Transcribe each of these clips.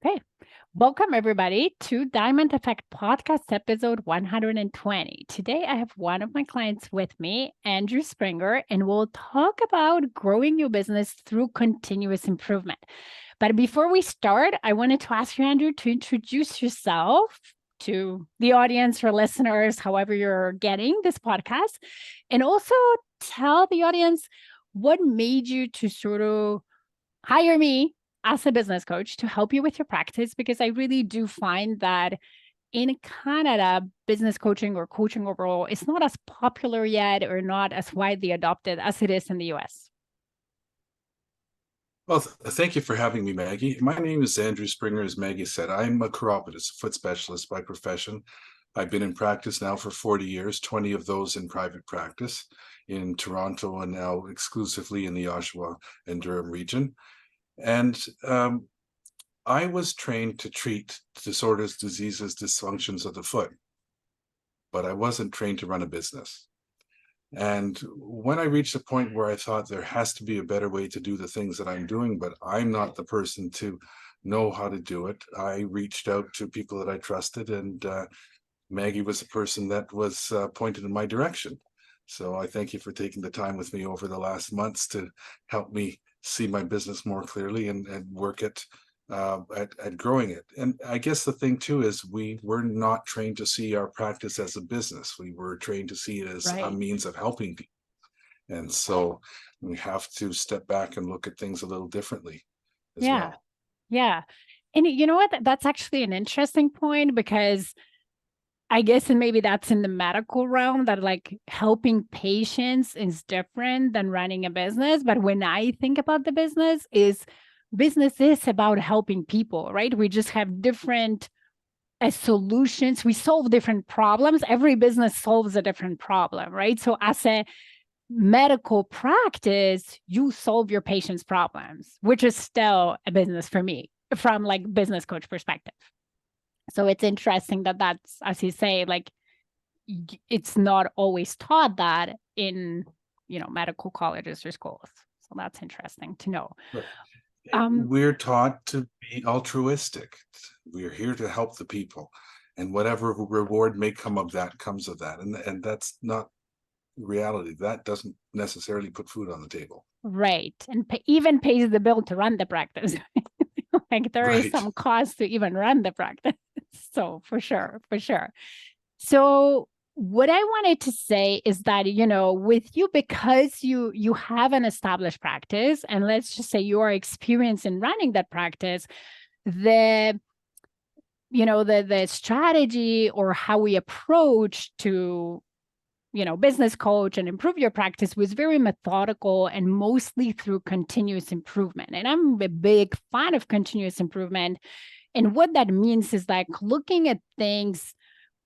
Okay. Welcome, everybody, to Diamond Effect Podcast episode 120. Today, I have one of my clients with me, Andrew Springer, and we'll talk about growing your business through continuous improvement. But before we start, I wanted to ask you, Andrew, to introduce yourself to the audience or listeners, however you're getting this podcast, and also tell the audience what made you to sort of hire me as a business coach to help you with your practice, because I really do find that in Canada, business coaching or coaching overall is not as popular yet or not as widely adopted as it is in the US. Well, thank you for having me, Maggie. My name is Andrew Springer, as Maggie said. I'm a chiropodist, foot specialist by profession. I've been in practice now for 40 years, 20 of those in private practice in Toronto and now exclusively in the Oshawa and Durham region. And I was trained to treat disorders, diseases, dysfunctions of the foot, but I wasn't trained to run a business. And when I reached a point where I thought there has to be a better way to do the things that I'm doing, but I'm not the person to know how to do it, I reached out to people that I trusted, and Maggie was the person that was pointed in my direction. So I thank you for taking the time with me over the last months to help me see my business more clearly and work at growing it. And I guess the thing too is we were not trained to see our practice as a business. We were trained to see it as a Right. means of helping people. And so we have to step back and look at things a little differently as Yeah. well. Yeah. And you know what? That's actually an interesting point, because I guess, and maybe that's in the medical realm, that like helping patients is different than running a business. But when I think about the business is about helping people, right? We just have different solutions. We solve different problems. Every business solves a different problem, right? So as a medical practice, you solve your patient's problems, which is still a business for me from like business coach perspective. So it's interesting that that's, as you say, like it's not always taught that in, medical colleges or schools. So that's interesting to know. Right. Um, We're taught to be altruistic. We're here to help the people. And whatever reward may come of that comes of that. And that's not reality. That doesn't necessarily put food on the table. right. And even pays the bill to run the practice. Like there is Right. some cost to even run the practice. So for sure, for sure. So what I wanted to say is that, with you, because you have an established practice, and let's just say you are experienced in running that practice, the the strategy or how we approach to business coach and improve your practice was very methodical and mostly through continuous improvement. And I'm a big fan of continuous improvement. And what that means is like looking at things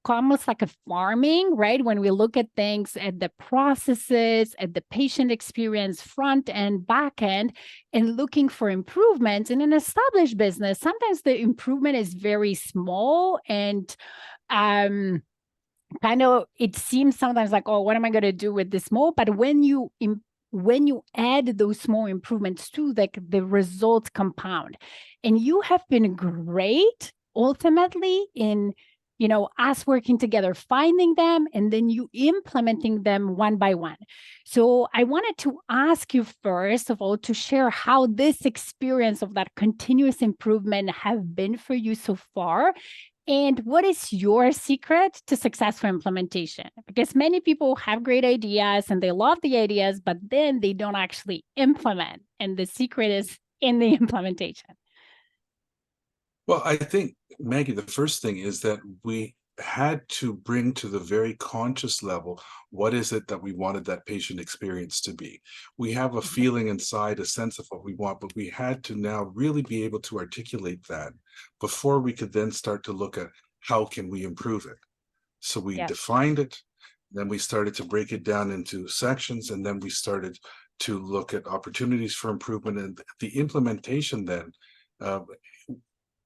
almost like a farming, right? When we look at things at the processes, at the patient experience, front and back end, and looking for improvements in an established business, sometimes the improvement is very small and kind of it seems sometimes like, oh, what am I going to do with this small? But when you add those small improvements to, like, the results compound, and you have been great ultimately in us working together, finding them, and then you implementing them one by one. So I wanted to ask you first of all to share how this experience of that continuous improvement have been for you so far, and what is your secret to successful implementation? Because many people have great ideas and they love the ideas, but then they don't actually implement. And the secret is in the implementation. Well, I think, Maggie, the first thing is that we had to bring to the very conscious level what is it that we wanted that patient experience to be. We have a feeling inside, a sense of what we want, but we had to now really be able to articulate that before we could then start to look at how can we improve it. So we Yes. defined it, then we started to break it down into sections, and then we started to look at opportunities for improvement. And the implementation then, uh,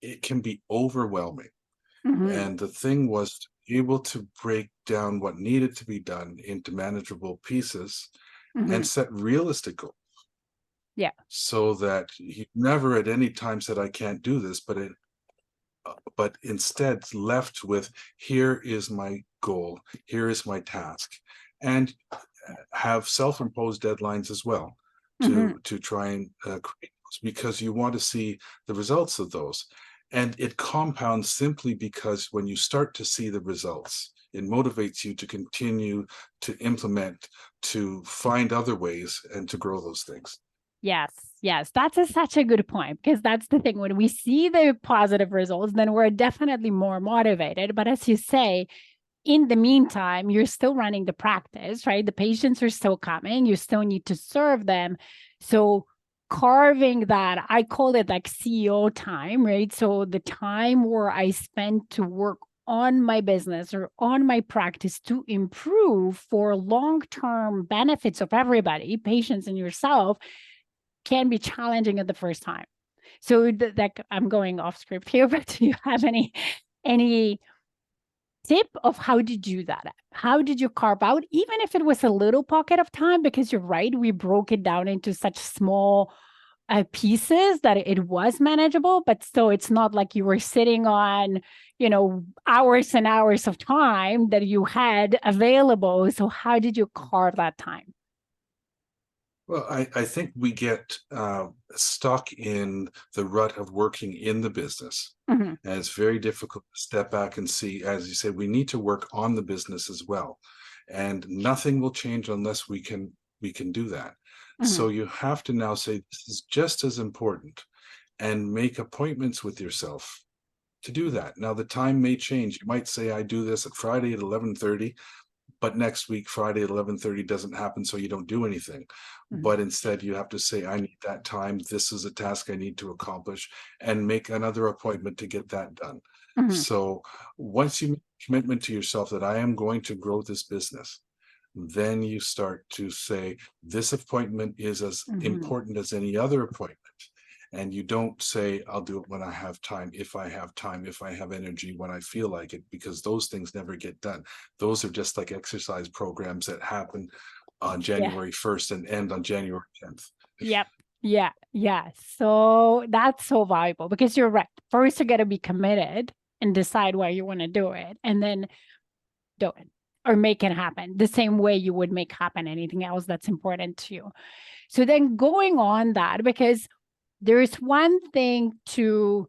it can be overwhelming. Hmm. And the thing was to be able to break down what needed to be done into manageable pieces Hmm. and set realistic goals Yeah. so that he never at any time said, I can't do this, but but instead left with, here is my goal, here is my task, and have self-imposed deadlines as well Mhm. to try and create those, because you want to see the results of those. And it compounds simply because when you start to see the results, it motivates you to continue to implement, to find other ways, and to grow those things. Yes, yes, that's such a good point, because that's the thing. When we see the positive results, then we're definitely more motivated. But as you say, in the meantime, you're still running the practice, right? The patients are still coming. You still need to serve them. So carving that, I call it like CEO time, right? So the time where I spend to work on my business or on my practice to improve for long-term benefits of everybody, patients and yourself, can be challenging at the first time. So like, I'm going off script here, but do you have any tip of how to do that? How did you carve out, even if it was a little pocket of time? Because you're right, we broke it down into such small pieces that it was manageable, but still, it's not like you were sitting on, hours and hours of time that you had available. So how did you carve that time? Well, I think we get stuck in the rut of working in the business. Mhm, And it's very difficult to step back and see, as you said, we need to work on the business as well. And nothing will change unless we can do that. mhm, So you have to now say this is just as important, and make appointments with yourself to do that. Now the time may change. You might say, I do this at Friday at 11:30, but next week Friday at 11:30 doesn't happen, so you don't do anything. mhm, But instead you have to say, I need that time, this is a task I need to accomplish, and make another appointment to get that done. mhm, So once you make a commitment to yourself that I am going to grow this business, then you start to say, this appointment is as mhm. important as any other appointment. And you don't say, I'll do it when I have time, if I have time, if I have energy, when I feel like it, because those things never get done. Those are just like exercise programs that happen on Yeah. January 1st and end on January 10th. Yep. Yeah. Yeah. So that's so valuable, because you're right. First, you got to be committed and decide why you want to do it, and then do it or make it happen the same way you would make happen anything else that's important to you. So then going on that, because there's one thing to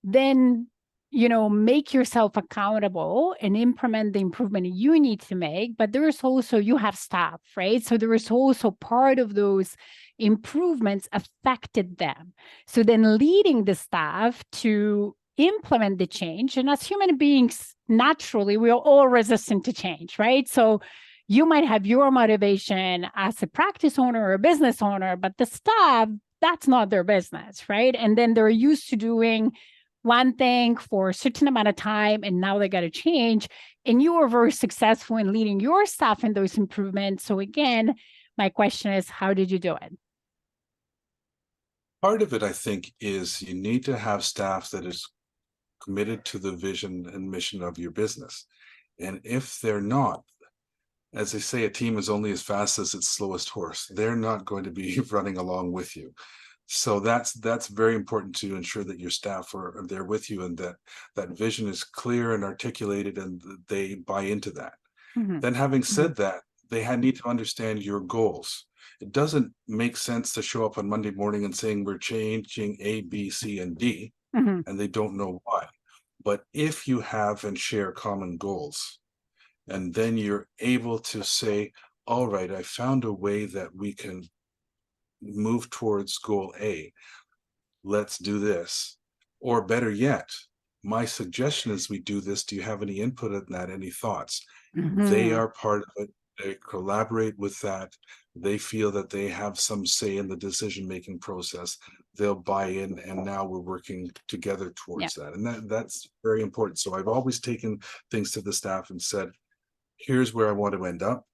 then, make yourself accountable and implement the improvement you need to make. But there is also, you have staff, right? So there is also part of those improvements affected them. So then leading the staff to implement the change. And as human beings, naturally, we are all resistant to change, right? So you might have your motivation as a practice owner or a business owner, but the staff, that's not their business, right? And then they're used to doing one thing for a certain amount of time, and now they got to change. And you were very successful in leading your staff in those improvements. So again, my question is, how did you do it? Part of it, I think, is you need to have staff that is committed to the vision and mission of your business. And if they're not, as they say, a team is only as fast as its slowest horse. They're not going to be running along with you. So that's very important to ensure that your staff are there with you, and that that vision is clear and articulated, and they buy into that. Mhm, Then, having mhm, said that, they need to understand your goals. It doesn't make sense to show up on Monday morning and saying we're changing A, B, C, and D, mhm, and they don't know why. But if you have and share common goals, and then you're able to say, all right, I found a way that we can move towards goal A. Let's do this. Or better yet, my suggestion is we do this. Do you have any input on that? Any thoughts? They mhm. are part of it. They collaborate with that. They feel that they have some say in the decision-making process. They'll buy in, and now we're working together Yeah. towards that. And that's very important. So I've always taken things to the staff and said, here's where I want to end up.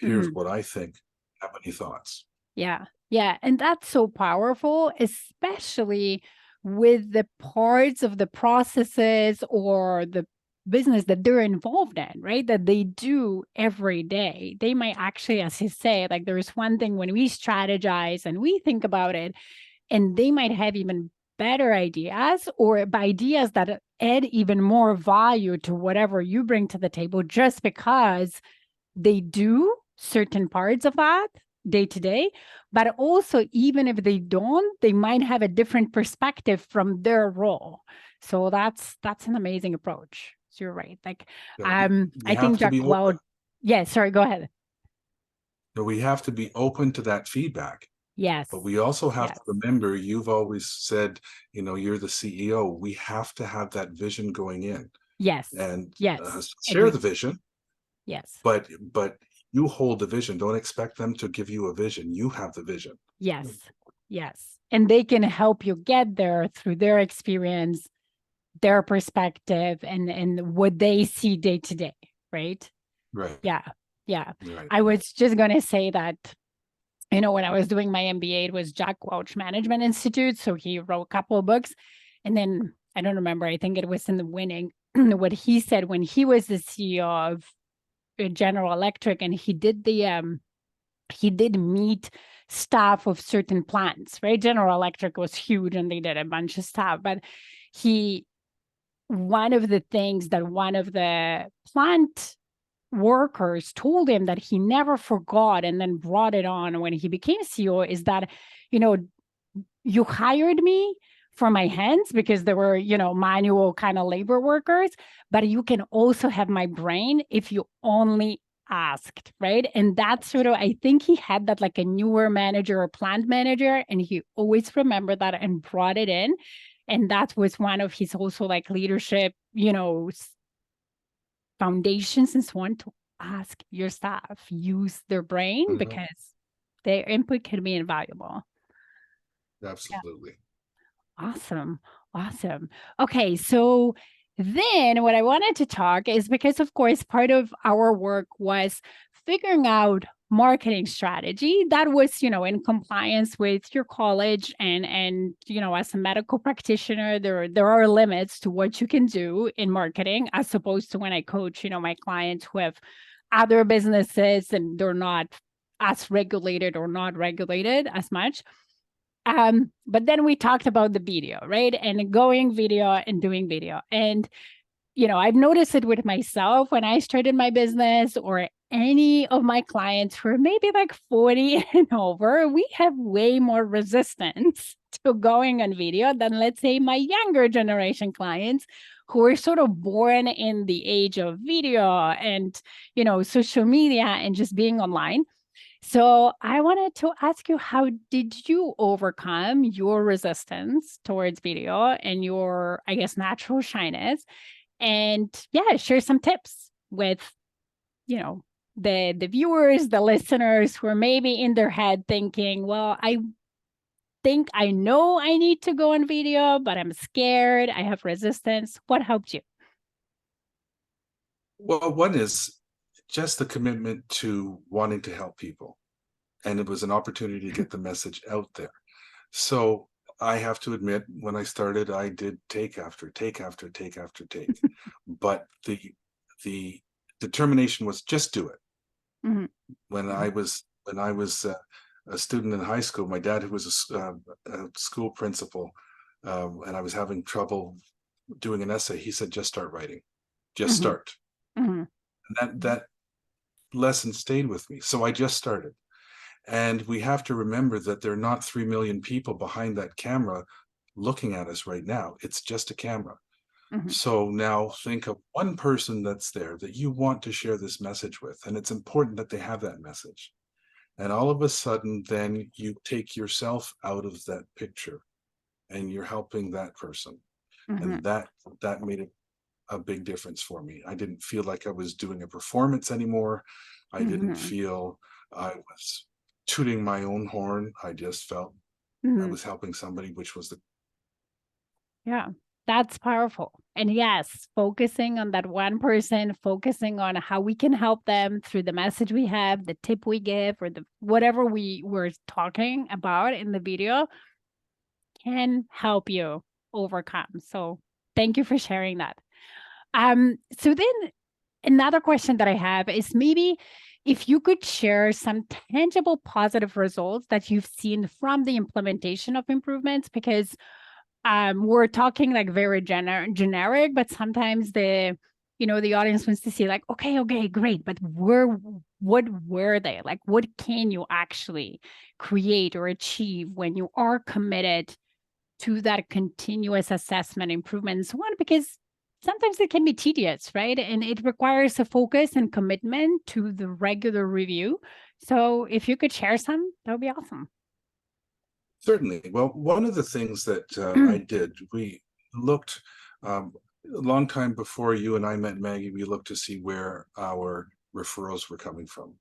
Here's Mhm. what I think. Have any thoughts? Yeah. Yeah. And that's so powerful, especially with the parts of the processes or the business that they're involved in, right? That they do every day. They might actually, as you say, like there's one thing when we strategize and we think about it, and they might have even better ideas or ideas that add even more value to whatever you bring to the table just because they do certain parts of that day to day, but also even if they don't, they might have a different perspective from their role. So that's an amazing approach. So you're right. Like Yeah, we I have think to Jack be open. Welch, yeah, sorry, go ahead. So we have to be open to that feedback. Yes. But we also have Yes. to remember, you've always said, you're the CEO. We have to have that vision going in Yes. and Yes. share the Agreed. vision, Yes. but you hold the vision. Don't expect them to give you a vision. You have the vision. Yes. Yes. And they can help you get there through their experience, their perspective, and what they see day to day, right? Right. Yeah. Yeah. Right. I was just going to say that, when I was doing my MBA, it was Jack Welch Management Institute. So he wrote a couple of books. And then I don't remember, I think it was in the winning, what he said when he was the CEO of General Electric, and he did meet staff of certain plants, right? General Electric was huge and they did a bunch of stuff, but he, one of the things that one of the plant workers told him that he never forgot and then brought it on when he became CEO is that, you know, you hired me for my hands because they were, manual kind of labor workers, but you can also have my brain if you only asked, right? And that's sort of, I think he had that like a newer manager or plant manager, and he always remembered that and brought it in. And that was one of his also like leadership, foundations and so on, to ask your staff, use their brain Mhm. because their input can be invaluable. Absolutely. Awesome. Awesome. Okay. So then what I wanted to talk is because, of course, part of our work was figuring out marketing strategy that was, in compliance with your college and, as a medical practitioner, there are limits to what you can do in marketing as opposed to when I coach, my clients who have other businesses and they're not as regulated or not regulated as much. But then we talked about the video, right? And going video and doing video. And, I've noticed it with myself when I started my business or any of my clients who are maybe like 40 and over, we have way more resistance to going on video than, let's say, my younger generation clients who are sort of born in the age of video and, social media and just being online. So I wanted to ask you, how did you overcome your resistance towards video and your, I guess, natural shyness? And yeah, share some tips with, the viewers, the listeners who are maybe in their head thinking, well, I think I know I need to go on video, but I'm scared. I have resistance. What helped you? Well, one is just the commitment to wanting to help people. And it was an opportunity to get the message out there. So I have to admit, when I started, I did take after take after take after take. But the determination was just do it. Mhm. When I was a student in high school, my dad, who was a school principal, and I was having trouble doing an essay, he said, "Just start writing, just Mhm. start." Mhm. And that lesson stayed with me. So I just started. And we have to remember that there are not 3 million people behind that camera looking at us right now. It's just a camera. Mhm. So now think of one person that's there that you want to share this message with. And it's important that they have that message. And all of a sudden, then you take yourself out of that picture and you're helping that person. Mhm. And that made a big difference for me. I didn't feel like I was doing a performance anymore. I didn't Mhm. feel I was tooting my own horn. I just felt I Mhm. was helping somebody, which was the Yeah, that's powerful. And yes, focusing on that one person, focusing on how we can help them through the message we have, the tip we give, or the whatever we were talking about in the video can help you overcome. So thank you for sharing that. So then another question that I have is maybe if you could share some tangible positive results that you've seen from the implementation of improvements, because we're talking like very generic, but sometimes the audience wants to see like, okay, great, but what were they? Like, what can you actually create or achieve when you are committed to that continuous assessment, improvement, and so on? Because sometimes it can be tedious, right? And it requires a focus and commitment to the regular review. So if you could share some, that would be awesome. Certainly. Well, one of the things that I did, we looked a long time before you and I met, Maggie, we looked to see where our referrals were coming from.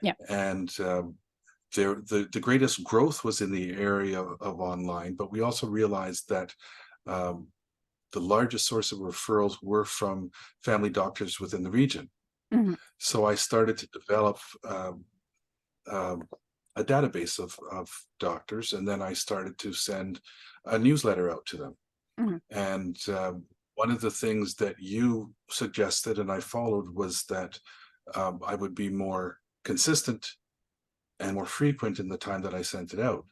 Yeah. And the greatest growth was in the area of online, but we also realized that the largest source of referrals were from family doctors within the region. Mhm. So I started to develop a database of doctors, and then I started to send a newsletter out to them. Mhm. And one of the things that you suggested and I followed was that I would be more consistent and more frequent in the time that I sent it out.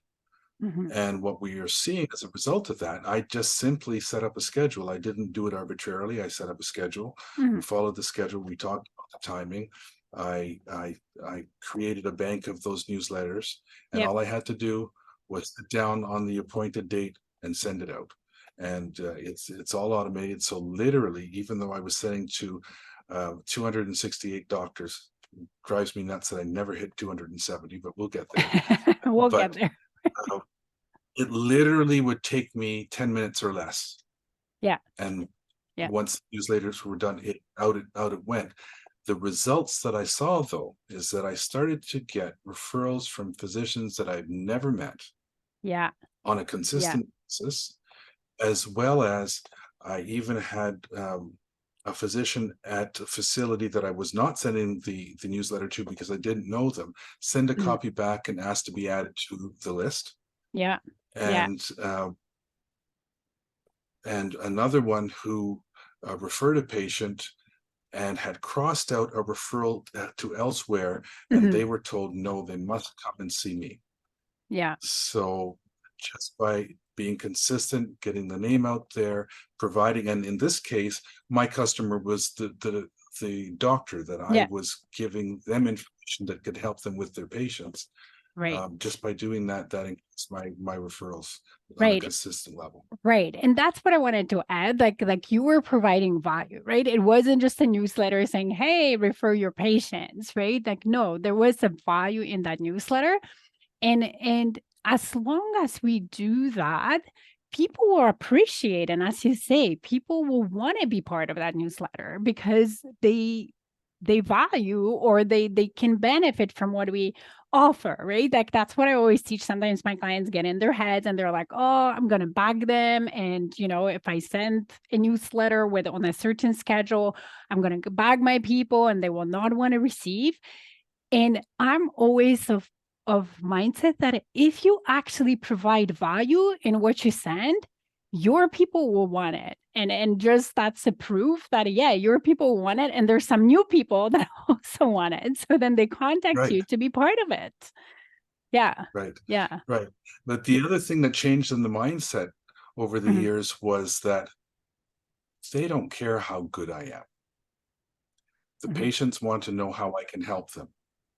Mhm. And what we are seeing as a result of that, I just simply set up a schedule. I didn't do it arbitrarily. I set up a schedule. We Mhm. followed the schedule. We talked about the timing. I created a bank of those newsletters, and Yep. all I had to do was sit down on the appointed date and send it out. And it's all automated. So literally, even though I was sending to 268 doctors, it drives me nuts that I never hit 270, but we'll get there. We'll get But there. uh, it literally would take me 10 minutes or less. Yeah. And Yeah. once the newsletters were done, it went. The results that I saw, though, is that I started to get referrals from physicians that I've never met Yeah. on a Yeah. consistent basis, as well as I even had a physician at a facility that I was not sending the newsletter to because I didn't know them, send a Mhm. copy back and ask to be added to the list. Yeah. Yeah. And another one who referred a patient and had crossed out a referral to elsewhere, and Mhm. they were told no, they must come and see me. Yeah. So just by being consistent, getting the name out there, providing, and in this case, my customer was the doctor that I Yeah. was giving them information that could help them with their patients. Right. Just by doing that, that increased my referrals on a Right. consistent level. Right. And that's what I wanted to add. Like you were providing value, right? It wasn't just a newsletter saying, hey, refer your patients, right? Like, no, there was a value in that newsletter. And as long as we do that, people will appreciate. And as you say, people will want to be part of that newsletter because they value or they can benefit from what we offer, right? Like that's what I always teach. Sometimes my clients get in their heads and they're like, oh, I'm gonna bag them. And if I send a newsletter with on a certain schedule, I'm gonna bag my people and they will not want to receive. And I'm always of mindset that if you actually provide value in what you send, your people will want it. And just that's a proof that yeah, your people want it. And there's some new people that also want it. So then they contact Right. you to be part of it. Yeah. Right, Yeah. right. But the other thing that changed in the mindset over the Mhm. years was that they don't care how good I am. The Mhm. patients want to know how I can help them.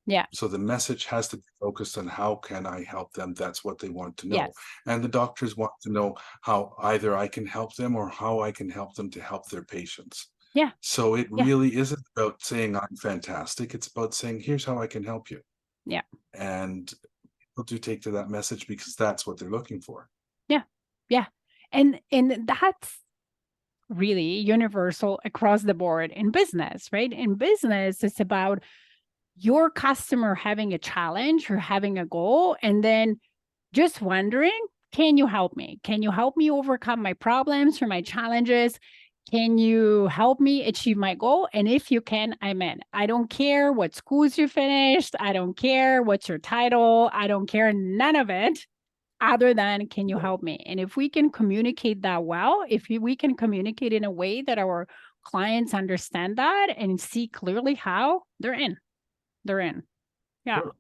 Yeah. So the message has to be focused on how can I help them? That's what they want to know. Yes. And the doctors want to know how either I can help them or how I can help them to help their patients. Yeah. So it Yeah. really isn't about saying I'm fantastic. It's about saying, here's how I can help you. Yeah. And people do take to that message because that's what they're looking for. Yeah. Yeah. And that's really universal across the board in business, right? In business, it's about your customer having a challenge or having a goal, and then just wondering, can you help me? Can you help me overcome my problems or my challenges? Can you help me achieve my goal? And if you can, I'm in. I don't care what schools you finished. I don't care what's your title. I don't care none of it other than can you help me? And if we can communicate that well, if we can communicate in a way that our clients understand that and see clearly how, they're in. They're in. Yeah. Sure.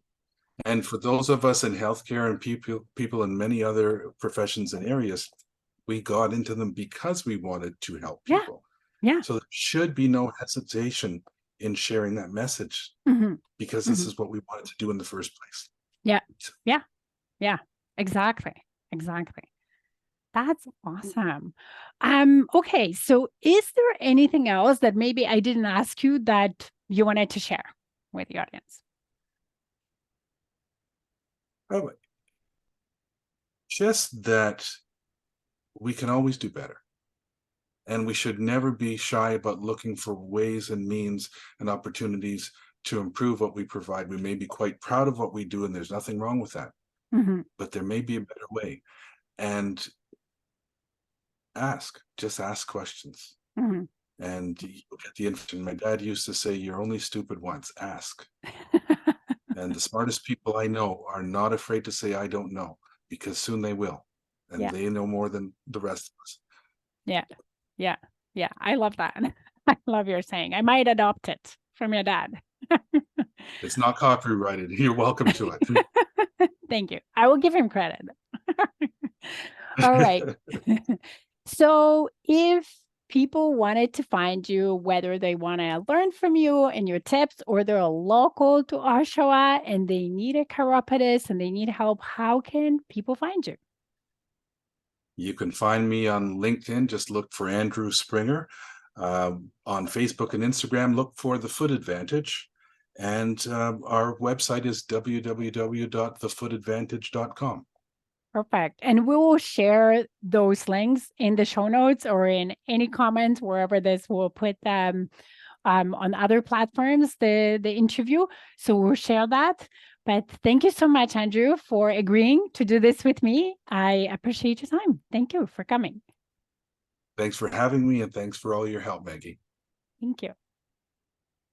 And for those of us in healthcare and people in many other professions and areas, We got into them because we wanted to help Yeah. people. Yeah. So there should be no hesitation in sharing that message, Mhm. because this Mhm. is what we wanted to do in the first place. Yeah. Yeah. Yeah. Exactly. Exactly. That's awesome. Okay, so is there anything else that maybe I didn't ask you that you wanted to share with the audience? Oh, just that we can always do better. And we should never be shy about looking for ways and means and opportunities to improve what we provide. We may be quite proud of what we do, and there's nothing wrong with that, Hmm. but there may be a better way. And just ask questions. Hmm. And you'll get the information. My dad used to say, "You're only stupid once, ask." And the smartest people I know are not afraid to say, "I don't know," because soon they will. And Yeah. they know more than the rest of us. Yeah. Yeah. Yeah. I love that. I love your saying. I might adopt it from your dad. It's not copyrighted. You're welcome to it. Thank you. I will give him credit. All right. So if people wanted to find you, whether they want to learn from you and your tips, or they're local to Oshawa and they need a chiropodist and they need help, how can people find you? You can find me on LinkedIn. Just look for Andrew Springer. On Facebook and Instagram, look for The Foot Advantage. And our website is www.thefootadvantage.com. Perfect. And we will share those links in the show notes or in any comments, wherever this will put them on other platforms, the interview. So we'll share that. But thank you so much, Andrew, for agreeing to do this with me. I appreciate your time. Thank you for coming. Thanks for having me, and thanks for all your help, Maggie. Thank you.